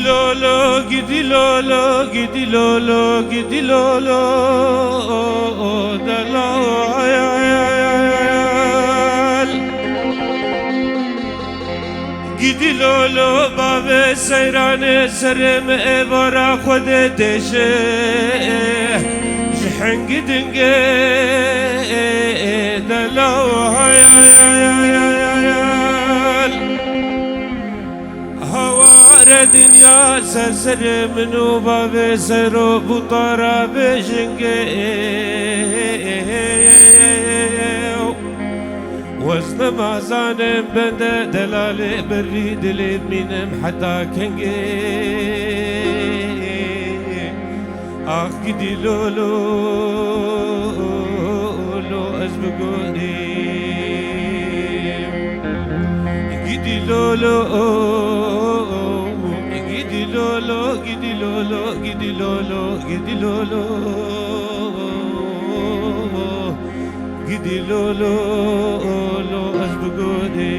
lolo, gidi lolo, gidi lolo, gidi lolo, dalo hayal. Gidi lolo, bave seyrane serem evara khode deşe, jhen gidinge dalo hayal. دنیا سر منو باب سر و بطارا بجنگه وزن مازانم بنده دلال بری دلی منم حتا کنگه آخ گدی لولو لو از بگونیم گدی لولو lolo, gidi lolo, gidi lolo, gidi lolo, gidi lolo, lo azbugode.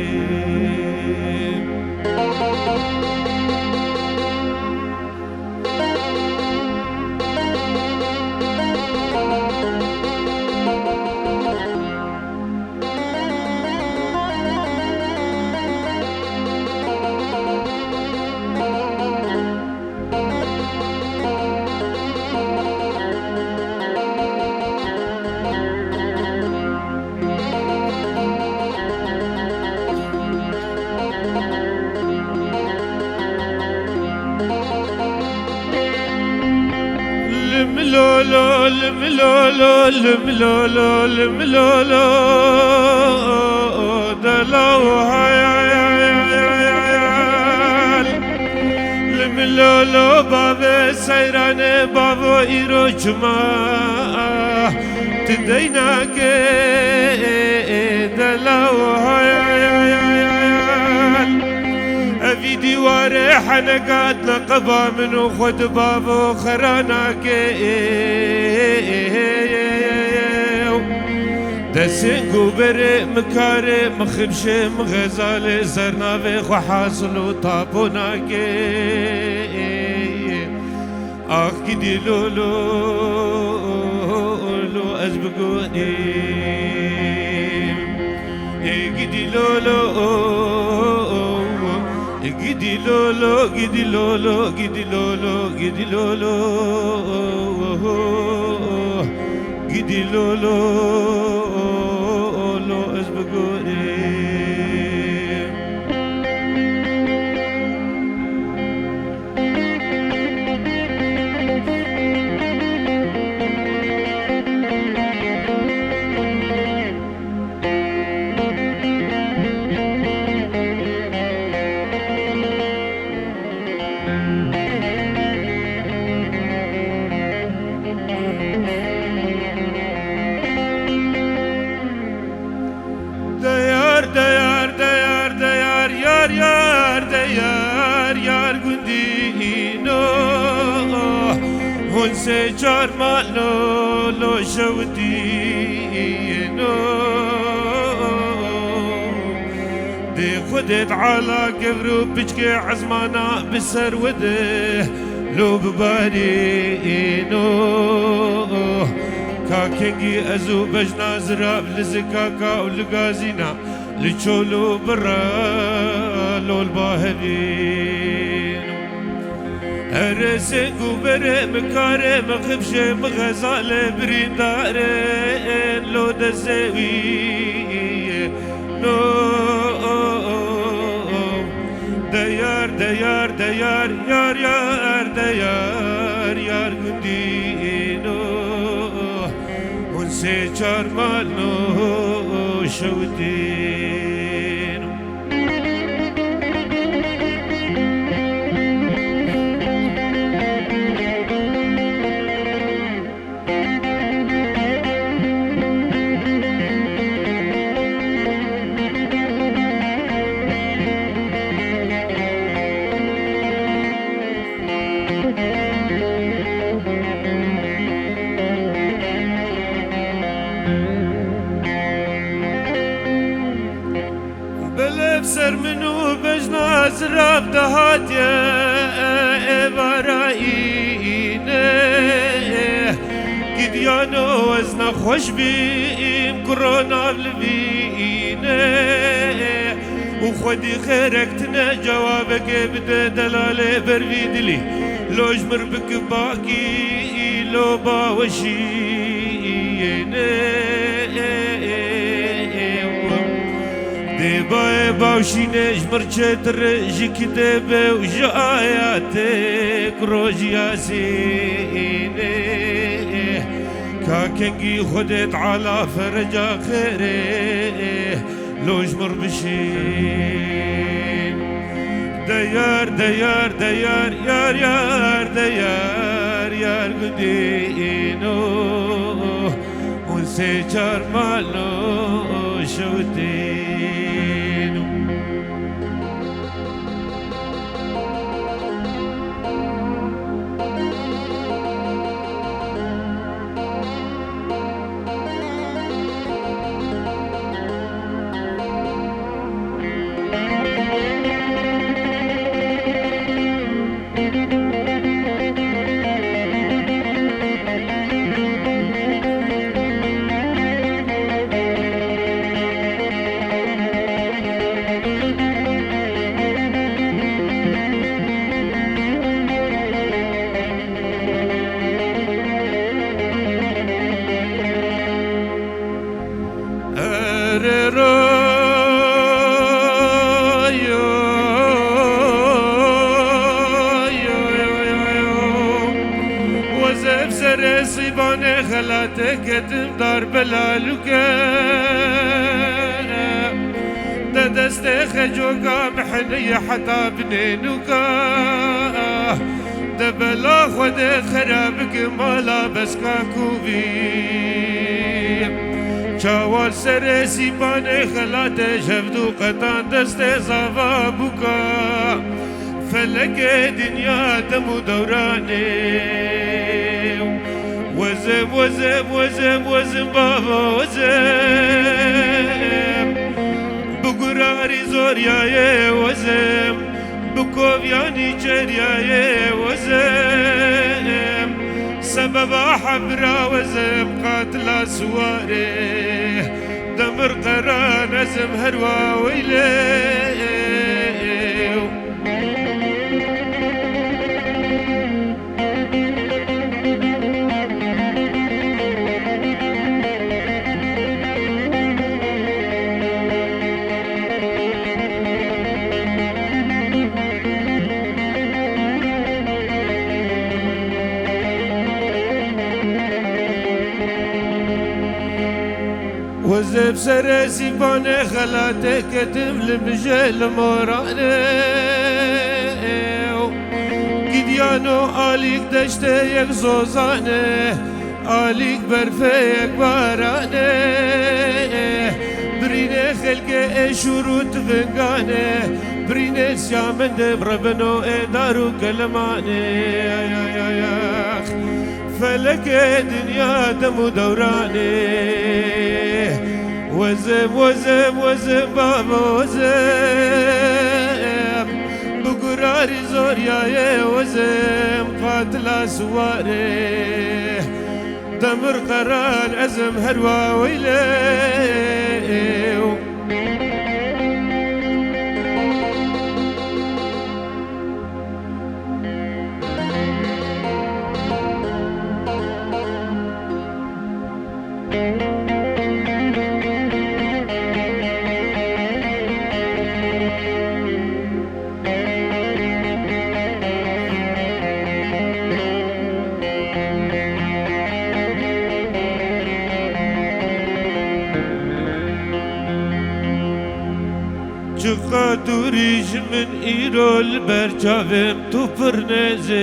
لولو لملولو لملولو لملولو دلو هيال لملولو باب سيران بابو إيرو جما تديناك دلو هيال أفي ديوار حنقات نقبا منو خد بابو خراناك دسنگو بره مکاره مخبشه مغزاله زرناوه خو حاصلو تابوناکه آخ گدی لولو لو از بگونیم گدی لولو گدی لولو گدی لولو گدی لولو گدی لولو گدی لولو لو از بگونیم yar gundino hon se char malo lo shawdino de khudet ala qbru bijke azmana bisar wده lo bbarino kakengi azu bajna zrab lizkaka ulgazina licholo برا لو الباهلين أرسنقو بري مكاري مخبشي مغزالي بريندارين لو دزوي نو ديار ديار ديار يار يار ديار يار قندينو ونسي چار مالو شودين بسر منو بجنا زراب دهات يا براينه قديانو وزنا خوش بيم كورونا بلبينه وخدي خيرك تنا جوابك بدا دلالة برفيدلي لوج مربك باقي لو باوشينه دبای باوشینش مرچه ترجی کدبه و جایاتک روژیاسینه کاکنگی خودت علا فرجا خیره لوجمر بشین دیار دیار دیار یار یار دیار یار گدینو اون سه چار مالو شوتینو صيباني خلاتك تمدار بلالوكا دستي خجوكا محنية حتى بنينوكا دبلا خود خرابك مالا بس كاكوبي چاوال سر سيباني خلاتي شفدو قطان دستي صفابوكا فلك دنيا دمو دوراني وزم وزم وزم وزم بابا وزم بقراري زور يا وزم بكوفياني يا وزم سبب حبرا وزم قاتل سواري دمر قران ازم هروا ويلي وزب سر سيباني خلاتك كتم لمجل موراني قديانو آليك دشتيك زوزاني آليك برفيك باراني بريني خلق اشوروت فنقاني بريني سيامن بربنو ادارو كلماني فلك دنيا دمو دوراني وزم وزم وزم بابا وزم بقراري زور يا وزم قاتل سواري دمر قران ازم هروا ويلي قدوریش من ایرول برچاوم تو پر نزیک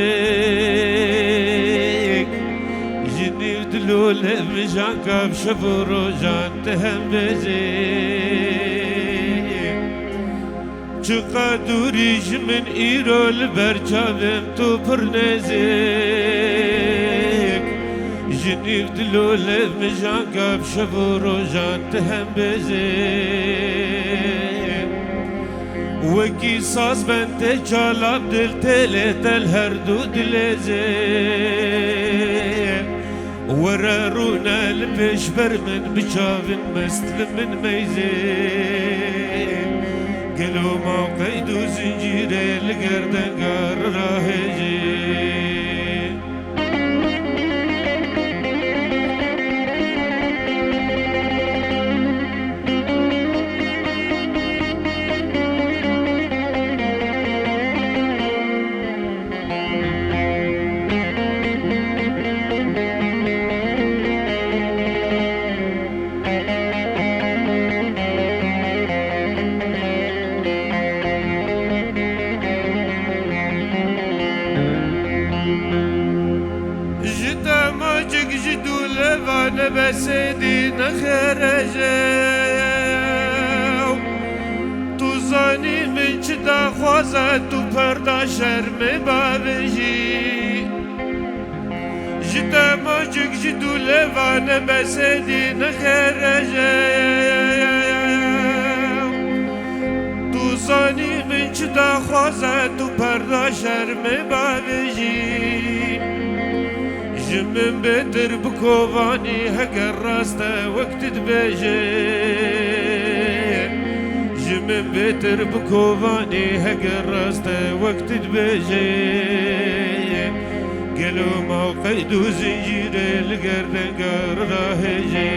جنیو دلو لبجان کب شب و روزان تهم بزیک چو قدوریش من ایرول برچاوم تو پر نزیک جنیو دلو لبجان کب شب و روزان تهم بزیک وكي صاص بنت جالب دل تلت الهردو دلزي ورارونا البش برمن بشافن مستلم من ميزي قالوا ما قيدو زنجيري القردن قار راهجي بسيدي نخرجو توزاني من چدا خوازت تو پردا شرم بابجي جدا ماجك جدو لوان بسيدي نخرجو توزاني من چدا خوازت تو پردا شرم بابجي جمن بتر بكوفاني هكا راستا وقت تبيجي جمن بتر بكوفاني هكا راستا وقت تبيجي قالوا ما قيدو زنجير القردن قار راهجي